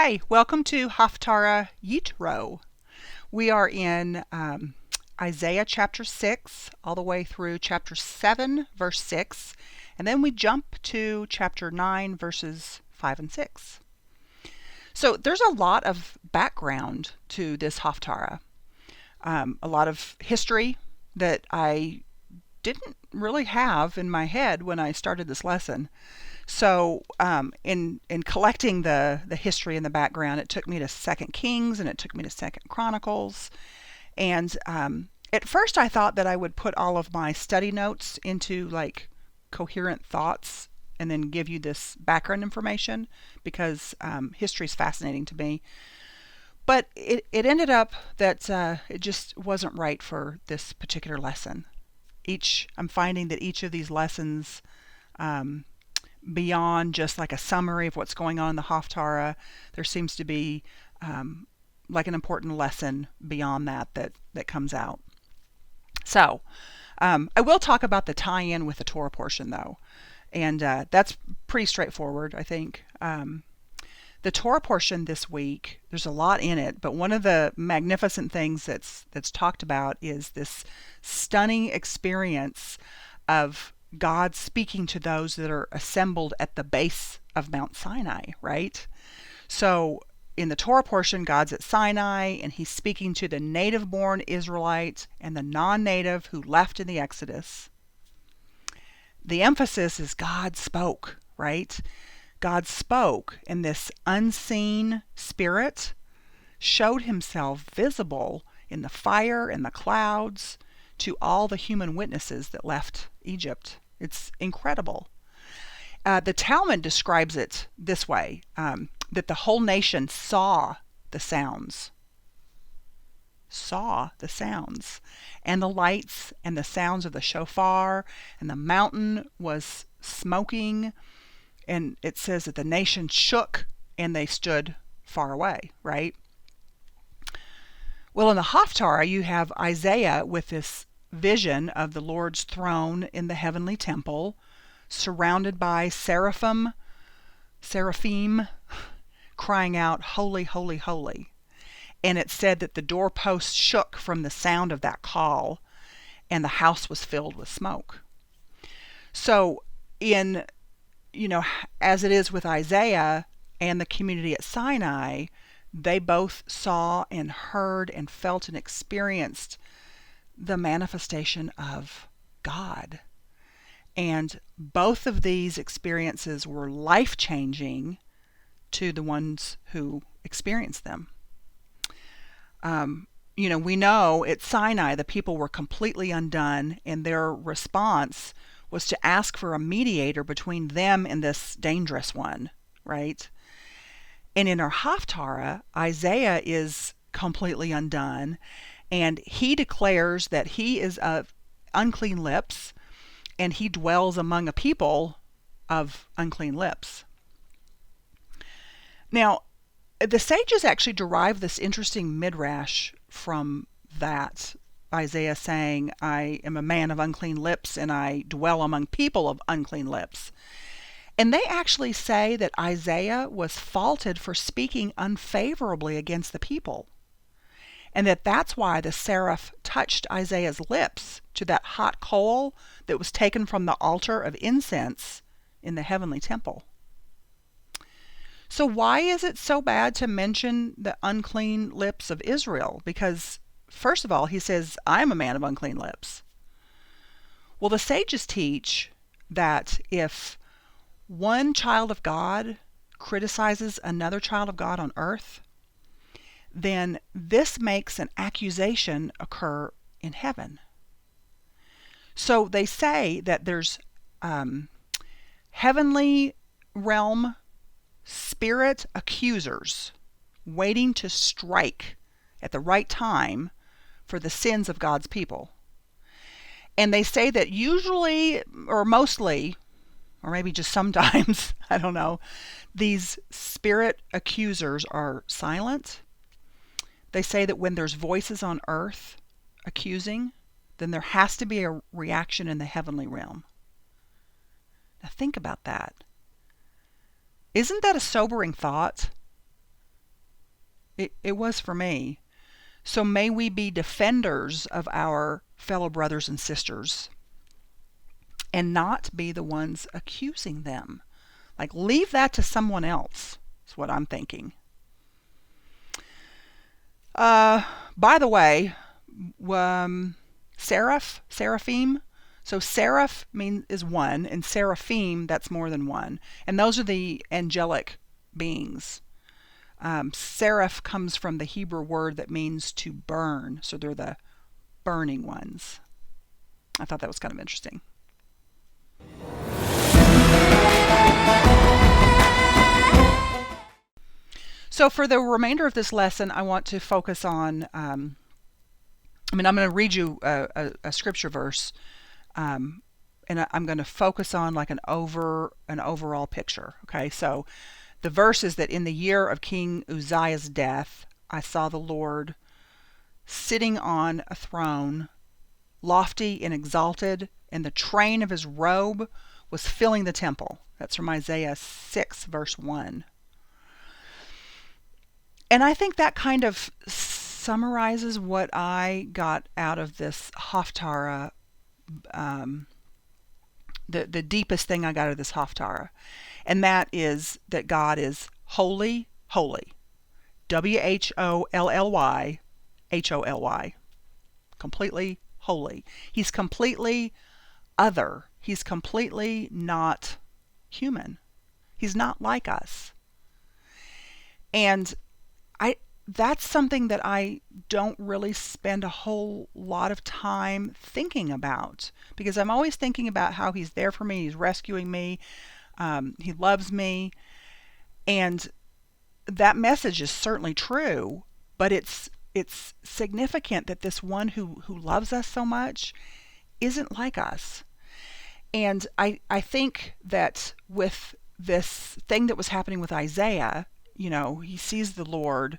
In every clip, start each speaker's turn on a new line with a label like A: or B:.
A: Hi, welcome to Haftarah Yitro. We are in Isaiah chapter 6 all the way through chapter 7, verse 6, and then we jump to chapter 9, verses 5 and 6. So there's a lot of background to this Haftarah, a lot of history that I didn't really have in my head when I started this lesson. So in collecting the history and the background, it took me to Second Kings and it took me to Second Chronicles. And at first I thought that I would put all of my study notes into like coherent thoughts and then give you this background information because history is fascinating to me. But it ended up that it just wasn't right for this particular lesson. I'm finding that each of these lessons, beyond just like a summary of what's going on in the Haftarah, there seems to be like an important lesson beyond that comes out. So I will talk about the tie-in with the Torah portion though, and that's pretty straightforward, I think. The Torah portion this week, there's a lot in it, but one of the magnificent things that's talked about is this stunning experience of God speaking to those that are assembled at the base of Mount Sinai, right? So in the Torah portion, God's at Sinai and he's speaking to the native-born Israelite and the non-native who left in the Exodus. The emphasis is God spoke, right? God spoke, and this unseen spirit showed himself visible in the fire and the clouds to all the human witnesses that left Egypt. It's incredible. The Talmud describes it this way, that the whole nation saw the sounds, and the lights and the sounds of the shofar, and the mountain was smoking, and it says that the nation shook and they stood far away, right? Well, in the Haftarah, you have Isaiah with this vision of the Lord's throne in the heavenly temple, surrounded by seraphim, crying out, "Holy, holy, holy." And it said that the doorposts shook from the sound of that call, and the house was filled with smoke. So as it is with Isaiah and the community at Sinai, they both saw and heard and felt and experienced the manifestation of God. And both of these experiences were life-changing to the ones who experienced them. We know at Sinai the people were completely undone, and their response was to ask for a mediator between them and this dangerous one, right? And in our Haftarah, Isaiah is completely undone, and he declares that he is of unclean lips, and he dwells among a people of unclean lips. Now, the sages actually derive this interesting midrash from that. Isaiah saying, "I am a man of unclean lips and I dwell among people of unclean lips." And they actually say that Isaiah was faulted for speaking unfavorably against the people, and that's why the seraph touched Isaiah's lips to that hot coal that was taken from the altar of incense in the heavenly temple. So why is it so bad to mention the unclean lips of Israel? Because first of all, he says, "I'm a man of unclean lips." Well, the sages teach that if one child of God criticizes another child of God on earth, then this makes an accusation occur in heaven. So they say that there's heavenly realm spirit accusers waiting to strike at the right time for the sins of God's people. And they say that usually, or mostly, or maybe just sometimes, I don't know, these spirit accusers are silent. They say that when there's voices on earth accusing, then there has to be a reaction in the heavenly realm. Now think about that. Isn't that a sobering thought? It was for me. So may we be defenders of our fellow brothers and sisters and not be the ones accusing them. Like, leave that to someone else, is what I'm thinking. By the way, seraphim. So seraph is one, and seraphim, that's more than one. And those are the angelic beings. Seraph comes from the Hebrew word that means to burn. So they're the burning ones. I thought that was kind of interesting. So for the remainder of this lesson, I want to focus on, I'm going to read you a scripture verse, and I'm going to focus on like an overall picture. Okay, so the verse is that in the year of King Uzziah's death, I saw the Lord sitting on a throne, lofty and exalted, and the train of his robe was filling the temple. That's from Isaiah 6, verse 1. And I think that kind of summarizes what I got out of this Haftarah, the deepest thing I got out of this Haftarah. And that is that God is holy, holy. WHOLLY, HOLY. Completely holy. He's completely other. He's completely not human. He's not like us. And that's something that I don't really spend a whole lot of time thinking about, because I'm always thinking about how he's there for me, he's rescuing me, he loves me, and that message is certainly true, but it's significant that this one who loves us so much isn't like us. And I think that with this thing that was happening with Isaiah, he sees the Lord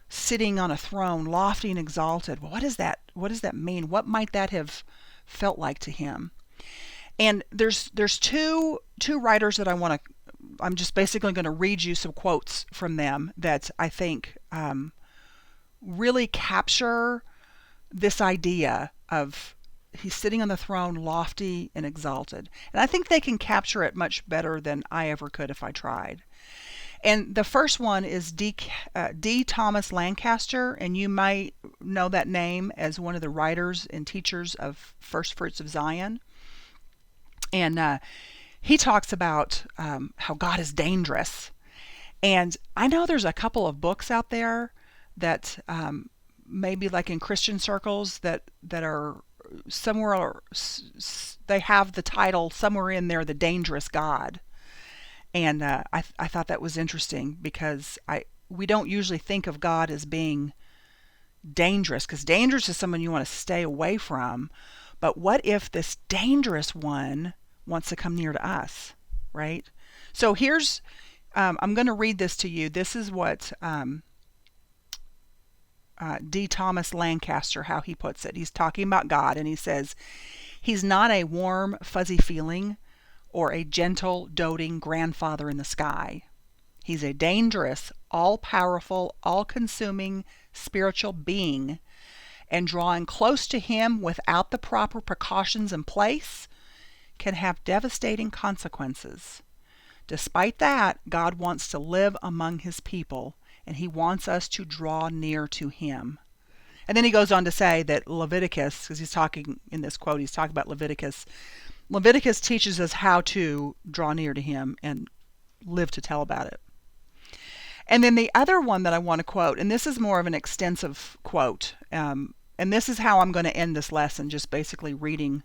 A: sitting on a throne, lofty and exalted. Well, what does that mean? What might that have felt like to him? And there's two writers that I'm just basically going to read you some quotes from them that I think really capture this idea of he's sitting on the throne, lofty and exalted. And I think they can capture it much better than I ever could if I tried. And the first one is D. Thomas Lancaster, and you might know that name as one of the writers and teachers of First Fruits of Zion. And he talks about how God is dangerous. And I know there's a couple of books out there that maybe like in Christian circles that are somewhere, they have the title somewhere in there, The Dangerous God. And I thought that was interesting, because we don't usually think of God as being dangerous, because dangerous is someone you want to stay away from. But what if this dangerous one wants to come near to us, right? So here's, I'm going to read this to you. This is what D. Thomas Lancaster, how he puts it. He's talking about God, and he says, he's not a warm, fuzzy feeling or a gentle, doting grandfather in the sky. He's a dangerous, all-powerful, all-consuming spiritual being, and drawing close to him without the proper precautions in place can have devastating consequences. Despite that, God wants to live among his people, and he wants us to draw near to him. And then he goes on to say that Leviticus, because he's talking in this quote, he's talking about Leviticus. Leviticus teaches us how to draw near to him and live to tell about it. And then the other one that I want to quote, and this is more of an extensive quote, and this is how I'm going to end this lesson, just basically reading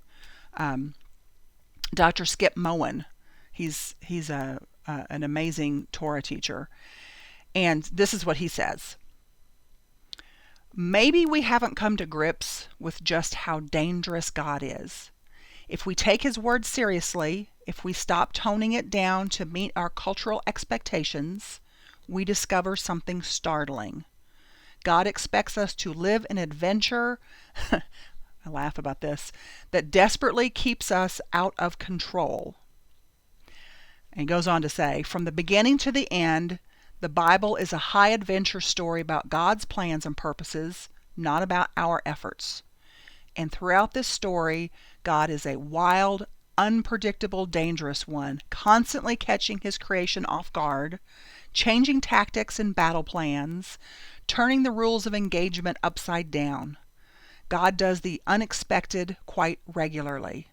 A: Dr. Skip Moen. He's an amazing Torah teacher. And this is what he says. Maybe we haven't come to grips with just how dangerous God is. If we take his word seriously, if we stop toning it down to meet our cultural expectations, we discover something startling. God expects us to live an adventure, I laugh about this, that desperately keeps us out of control. And he goes on to say, from the beginning to the end, The Bible is a high adventure story about God's plans and purposes, not about our efforts. And throughout this story, God is a wild, unpredictable, dangerous one, constantly catching his creation off guard, changing tactics and battle plans, turning the rules of engagement upside down. God does the unexpected quite regularly.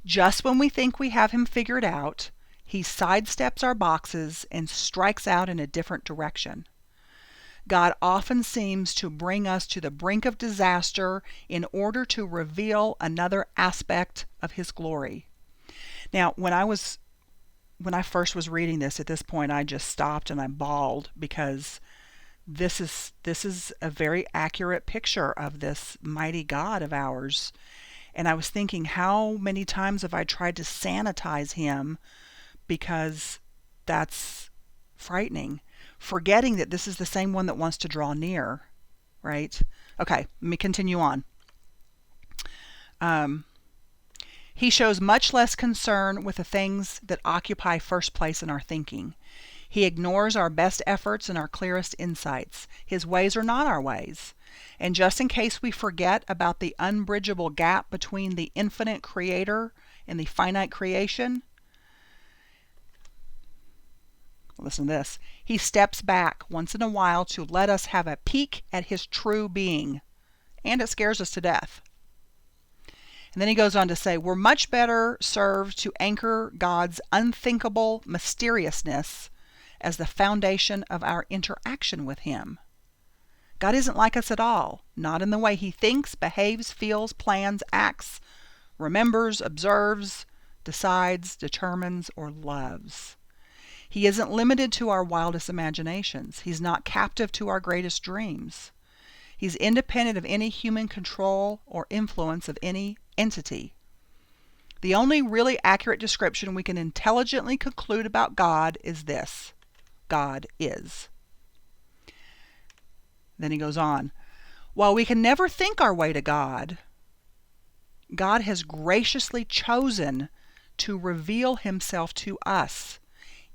A: Just when we think we have him figured out, he sidesteps our boxes and strikes out in a different direction. God often seems to bring us to the brink of disaster in order to reveal another aspect of his glory. Now, when I first was reading this, at this point I just stopped and I bawled, because this is a very accurate picture of this mighty God of ours. And I was thinking, how many times have I tried to sanitize him, because that's frightening, forgetting that this is the same one that wants to draw near, right? Okay, let me continue on. He shows much less concern with the things that occupy first place in our thinking. He ignores our best efforts and our clearest insights. His ways are not our ways. And just in case we forget about the unbridgeable gap between the infinite creator and the finite creation, listen to this. He steps back once in a while to let us have a peek at his true being. And it scares us to death. And then he goes on to say, we're much better served to anchor God's unthinkable mysteriousness as the foundation of our interaction with him. God isn't like us at all, not in the way he thinks, behaves, feels, plans, acts, remembers, observes, decides, determines, or loves. He isn't limited to our wildest imaginations. He's not captive to our greatest dreams. He's independent of any human control or influence of any entity. The only really accurate description we can intelligently conclude about God is this: God is. Then he goes on. While we can never think our way to God, God has graciously chosen to reveal himself to us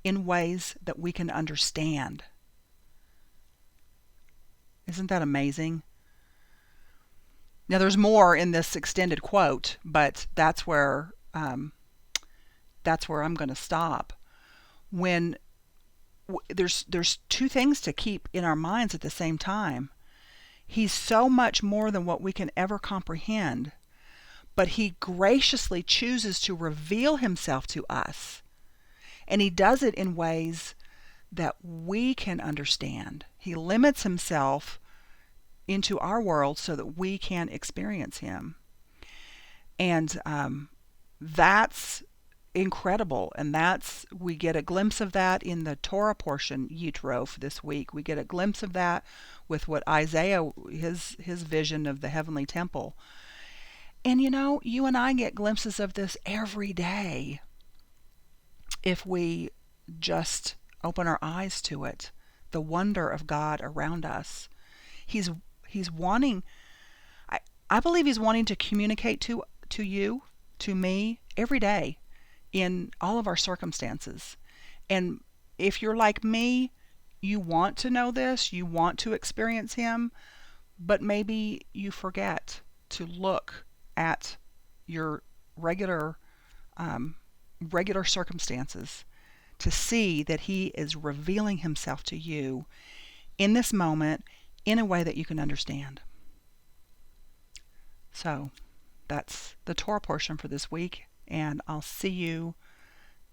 A: in ways that we can understand. Isn't that amazing? Now there's more in this extended quote, but that's where I'm going to stop. When there's two things to keep in our minds at the same time. He's so much more than what we can ever comprehend, but he graciously chooses to reveal himself to us, and he does it in ways that we can understand. He limits himself into our world so that we can experience him, and that's incredible. And we get a glimpse of that in the Torah portion, Yitro, for this week. We get a glimpse of that with what Isaiah, his vision of the heavenly temple. And you and I get glimpses of this every day if we just open our eyes to it, the wonder of God around us. He's wanting, I believe he's wanting to communicate to you, to me, every day, in all of our circumstances. And if you're like me, you want to know this, you want to experience him, but maybe you forget to look at your regular circumstances to see that he is revealing himself to you in this moment in a way that you can understand. So that's the Torah portion for this week, and I'll see you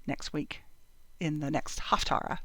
A: next week in the next Haftarah.